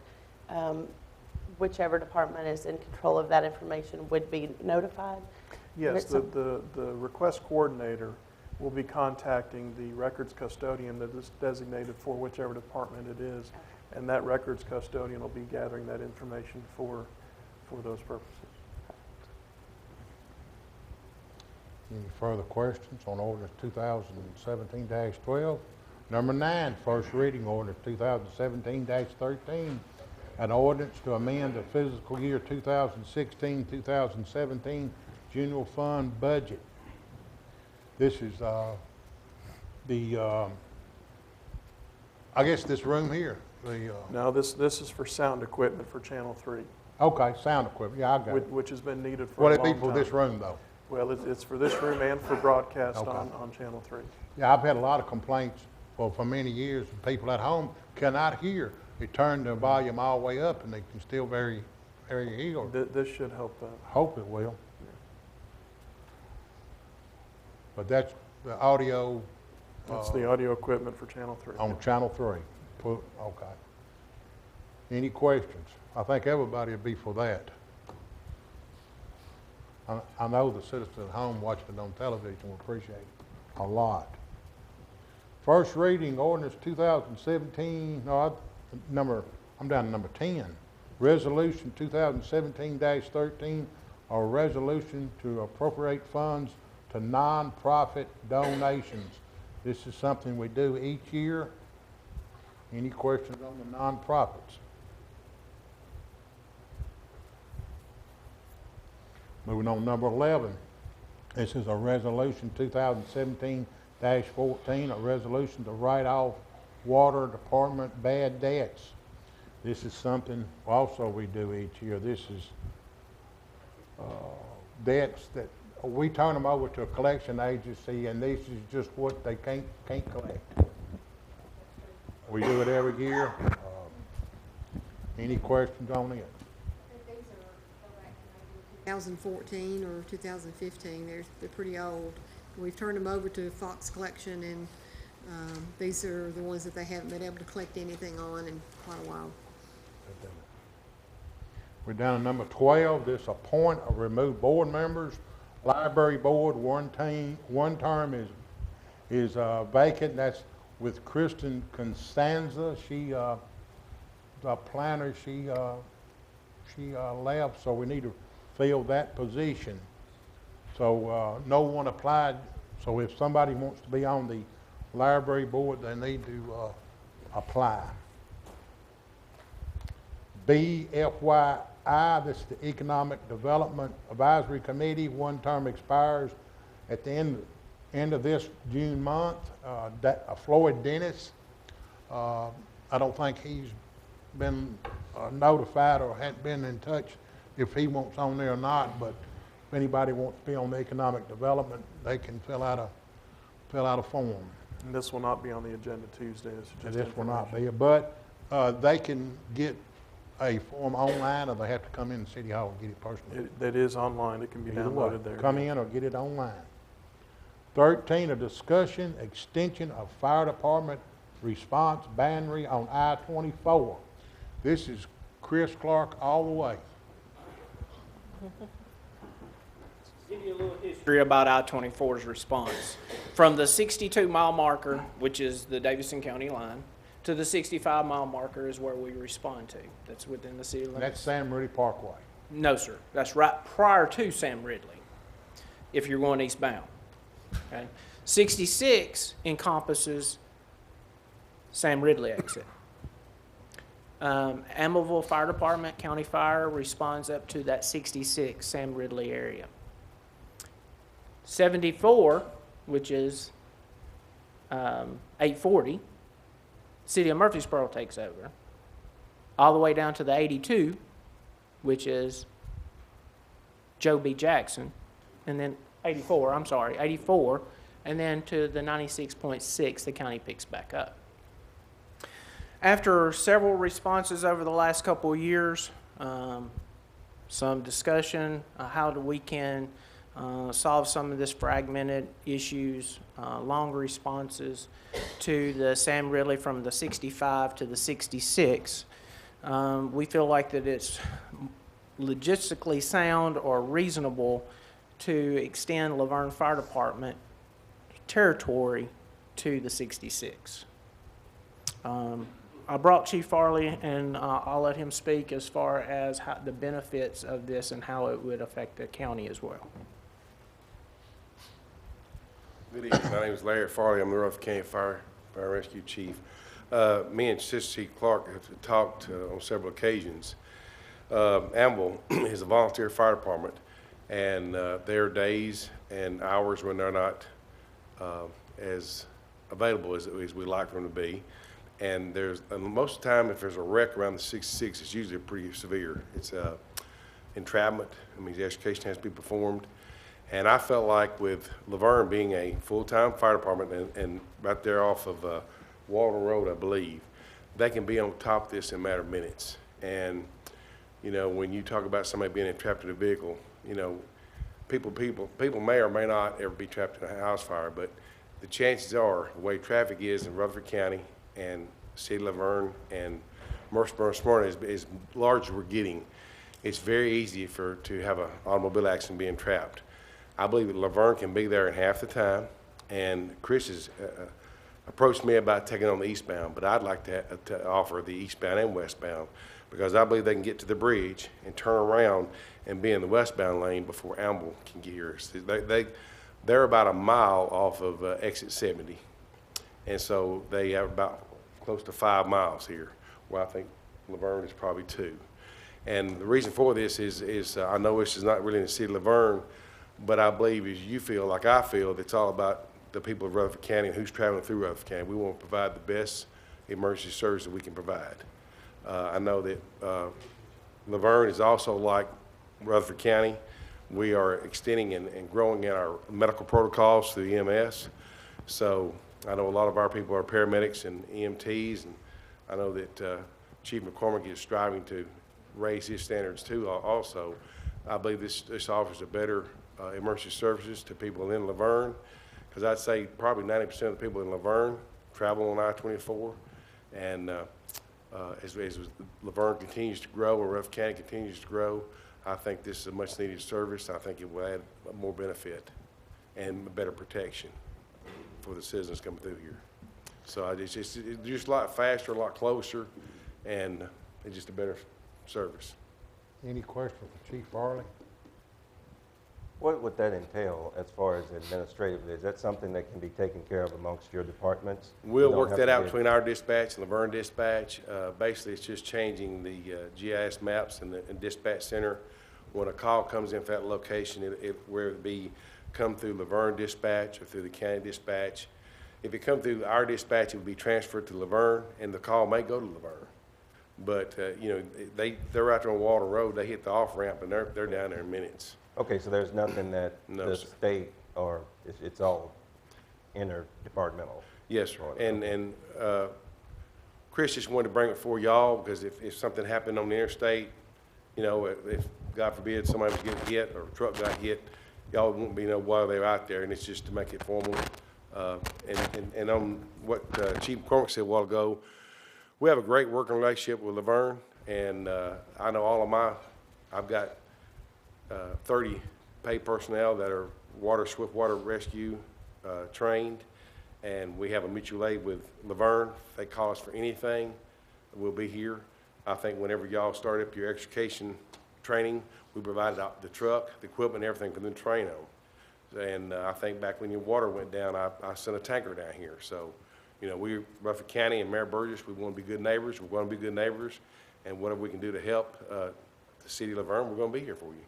whichever department is in control of that information would be notified? Yes, the request coordinator will be contacting the records custodian that is designated for whichever department it is, and that records custodian will be gathering that information for those purposes. Any further questions on ordinance 2017-12? Number 9, first reading ordinance 2017-13, an ordinance to amend the fiscal year 2016-2017 general fund budget. This is I guess this room here. No, this is for sound equipment for Channel 3, Okay, sound equipment. Yeah, I got it. which has been needed for a What long it time. be for this room though? Well, it's for this room and for broadcast Okay. on Channel 3. Yeah, I've had a lot of complaints for many years. People at home cannot hear. They turn the volume all the way up and they can still very hear. This should help that. Hope it will. But that's the audio. That's the audio equipment for Channel 3. On Channel 3. Okay. Any questions? I think everybody would be for that. I know the citizens at home watching it on television will appreciate it a lot. First reading ordinance 2017, I'm down to number 10. Resolution 2017-13, or resolution to appropriate funds to nonprofit donations. This is something we do each year. Any questions on the nonprofits? Moving on, number 11. This is a resolution 2017-14, a resolution to write off water department bad debts. This is something also we do each year. This is debts that we turn them over to a collection agency, and this is just what they can't collect. We do it every year. Any questions on it? 2014 or 2015, they're pretty old. We've turned them over to Fox Collection, and these are the ones that they haven't been able to collect anything on in quite a while. We're down to number 12. This appoint or remove board members. Library board, one term is vacant. That's with Kristen Constanza. She, the planner, she left, so we need to fill that position. So no one applied. So if somebody wants to be on the library board, they need to apply. BFYI, this is the Economic Development Advisory Committee. One term expires at the end of this June month. Floyd Dennis, I don't think he's been notified or hadn't been in touch if he wants on there or not, but if anybody wants to be on the Economic Development, they can fill out a form. And this will not be on the agenda Tuesday. This will not be, but they can get a form online, or they have to come in City Hall and get it personally. That is online. It can be Either downloaded way, there. come in or get it online. 13, a discussion, extension of fire department response boundary on I-24. This is Chris Clark all the way. Give you a little history about I-24's response. From the 62-mile marker, which is the Davidson County line, to the 65-mile marker is where we respond to. That's within the city limits. That's Sam Ridley Parkway. No, sir. That's right prior to Sam Ridley, if you're going eastbound. Okay? 66 encompasses Sam Ridley exit. Amoville Fire Department, County Fire, responds up to that 66 Sam Ridley area. 74, which is 840, City of Murfreesboro takes over, all the way down to the 82, which is Joe B. Jackson, and then 84, and then to the 96.6, the county picks back up. After several responses over the last couple of years, some discussion, how we can solve some of this fragmented issues, longer responses to the Sam Ridley from the 65 to the 66. We feel like that it's logistically sound or reasonable to extend Laverne Fire Department territory to the 66. I brought Chief Farley, and I'll let him speak as far as how the benefits of this and how it would affect the county as well. Good evening. My name is Larry Farley. I'm the Rutherford County Fire Rescue Chief. Me and Sister C. Clark have talked on several occasions. Amble is a volunteer fire department, and there are days and hours when they're not as available as we like them to be. And most of the time, if there's a wreck around the 66, it's usually pretty severe. It's entrapment. I mean, the education has to be performed. And I felt like with Laverne being a full-time fire department and right there off of Walden Road, I believe, they can be on top of this in a matter of minutes. And, you know, when you talk about somebody being entrapped in a vehicle, you know, people may or may not ever be trapped in a house fire, but the chances are, the way traffic is in Rutherford County and City of Laverne and Murfreesboro, Smyrna, as large as we're getting, it's very easy to have an automobile accident being trapped. I believe that Laverne can be there in half the time, and Chris has approached me about taking on the eastbound, but I'd like to offer the eastbound and westbound, because I believe they can get to the bridge and turn around and be in the westbound lane before Amble can get here. They're about a mile off of exit 70, and so they have about close to 5 miles here, where I think Laverne is probably 2. And the reason for this is I know this is not really in the city of Laverne, but I believe, as you feel, like I feel, it's all about the people of Rutherford County and who's traveling through Rutherford County. We want to provide the best emergency service that we can provide. I know that Laverne is also like Rutherford County. We are extending and growing in our medical protocols through EMS. So I know a lot of our people are paramedics and EMTs, and I know that Chief McCormick is striving to raise his standards too also. I believe this offers a better emergency services to people in Laverne, because I'd say probably 90% of the people in Laverne travel on I-24, and as Laverne continues to grow and Rutherford County continues to grow, I think this is a much needed service. I think it will add more benefit and better protection for the citizens coming through here. So it's just a lot faster, a lot closer, and it's just a better service. Any questions for Chief Farley? What would that entail as far as administratively? Is that something that can be taken care of amongst your departments? We'll work that out between our dispatch and Laverne dispatch. Basically, it's just changing the GIS maps in the dispatch center. When a call comes in for that location, whether it be come through Laverne dispatch or through the county dispatch. If it come through our dispatch, it would be transferred to Laverne, and the call may go to Laverne. But you know, they're out there on Walden Road. They hit the off ramp, and they're down there in minutes. Okay, so there's nothing that the state, or it's all interdepartmental? Yes, sir. And Chris just wanted to bring it for y'all, because if something happened on the interstate, you know, if God forbid somebody was getting hit or a truck got hit, y'all won't be know why they're out there, and it's just to make it formal. And on what Chief McCormick said a while ago, we have a great working relationship with Laverne, and I know I've got 30 paid personnel that are swift water rescue trained, and we have a mutual aid with Laverne. If they call us for anything, we'll be here. I think whenever y'all start up your education training, we provided the truck, the equipment, everything for them to train on. And I think back when your water went down, I sent a tanker down here. So, you know, Rutherford County and Mayor Burgess, we want to be good neighbors. We want to be good neighbors, and whatever we can do to help the city of Laverne, we're going to be here for you.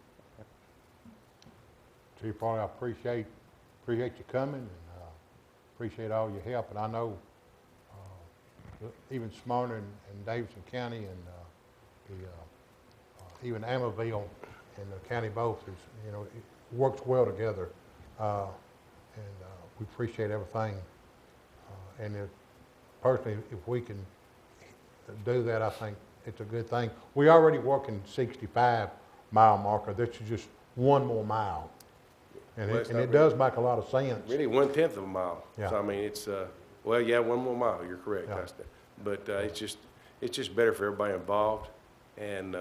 Chief Farley, I appreciate you coming, and appreciate all your help. And I know even Smyrna and Davidson County and even Amaville and the county both is, you know, it works well together, and we appreciate everything. And personally, if we can do that, I think it's a good thing. We already working 65-mile marker. This is just one more mile. And it does make a lot of sense. Really, 1/10 of a mile. Yeah. So I mean, it's well, yeah, one more mile. You're correct. Yeah. But it's just better for everybody involved, and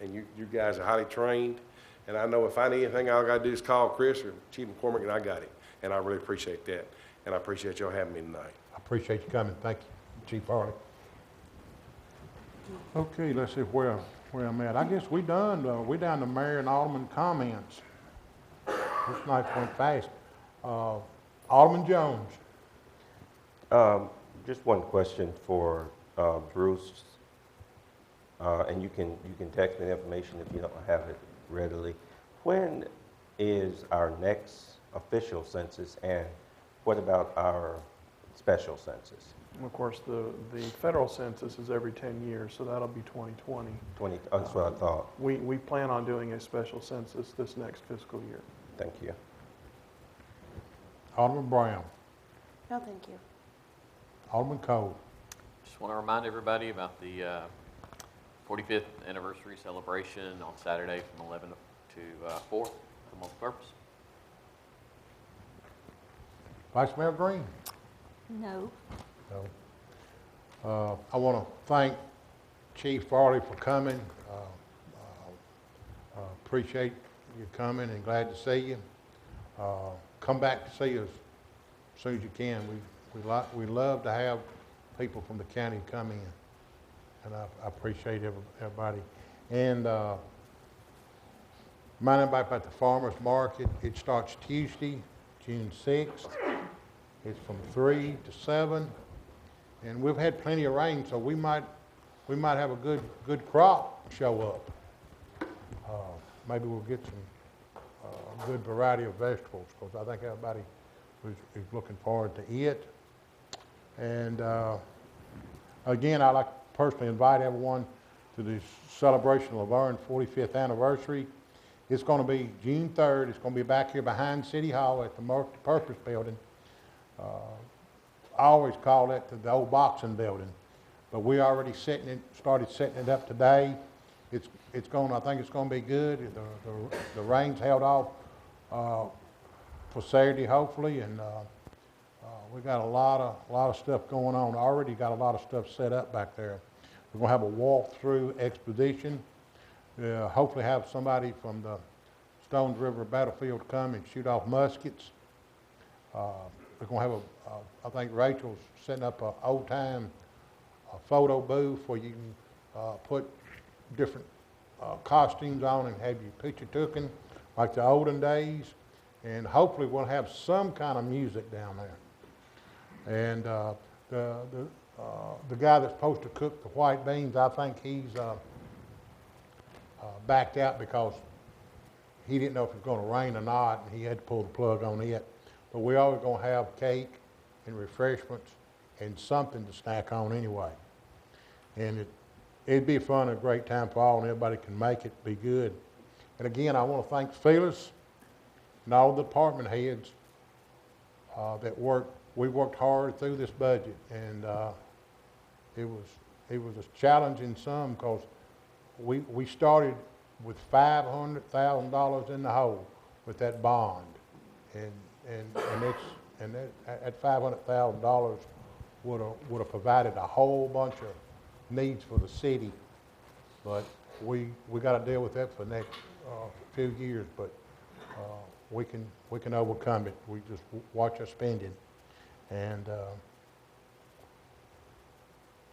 you guys are highly trained. And I know if I need anything, all I got to do is call Chris or Chief McCormick, and I got it. And I really appreciate that. And I appreciate y'all having me tonight. I appreciate you coming. Thank you, Chief Farley. Okay, let's see where I'm at. I guess we done. We down to Mayor and Alderman comments. This night went fast. Alderman Jones. Just one question for Bruce, and you can text me the information if you don't have it readily. When is our next official census, and what about our special census? And of course, the federal census is every 10 years, so that'll be 2020. That's what I thought. We plan on doing a special census this next fiscal year. Thank you. Alderman Brown. No, thank you. Alderman Cole. Just want to remind everybody about the 45th anniversary celebration on Saturday from 11 to 4. Come on purpose. Vice Mayor Green. No. No. I want to thank Chief Farley for coming. Appreciate you coming and glad to see you. Come back to see us as soon as you can. We love to have people from the county come in, and I appreciate everybody. And remind everybody about the farmers market. It starts Tuesday, June 6th. It's from 3 to 7, and we've had plenty of rain, so we might have a good crop show up. Maybe we'll get some good variety of vegetables, because I think everybody is looking forward to it. And again, I'd like to personally invite everyone to this celebration of Laverne 45th anniversary. It's going to be June 3rd. It's going to be back here behind City Hall at the Multi-Purpose Building. I always call it the old boxing building, but we already started setting it up today. I think it's going to be good. The rain's held off for Saturday, hopefully, and we got a lot of stuff going on. Already got a lot of stuff set up back there. We're going to have a walk-through exposition. Hopefully have somebody from the Stones River Battlefield come and shoot off muskets. We're going to have I think Rachel's setting up an old-time photo booth where you can put different costumes on and have your picture taken like the olden days. And hopefully we'll have some kind of music down there. And the guy that's supposed to cook the white beans, I think he's backed out because he didn't know if it was going to rain or not, and he had to pull the plug on it. But we always going to have cake and refreshments and something to snack on anyway. And it'd be fun and a great time for all, and everybody can make it be good. And again, I want to thank Phyllis and all the department heads that worked. We worked hard through this budget, and it was a challenge in some because we started with $500,000 in the hole with that bond, and that $500,000 would have provided a whole bunch of needs for the city, but we got to deal with that for the next few years. But we can overcome it. We just watch our spending, and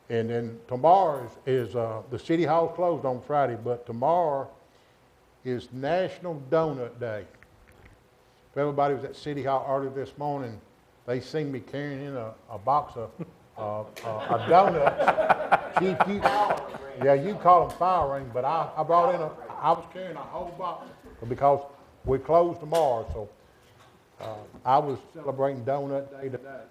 then tomorrow is the city hall's closed on Friday, but tomorrow is National Donut Day. If everybody was at City Hall early this morning, they seen me carrying in a box of donuts. Chief, you call them fire ring, but I was carrying a whole box because we close tomorrow, so I was celebrating Donut Day today.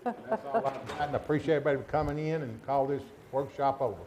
That's all I got, and I appreciate everybody coming in and call this workshop over.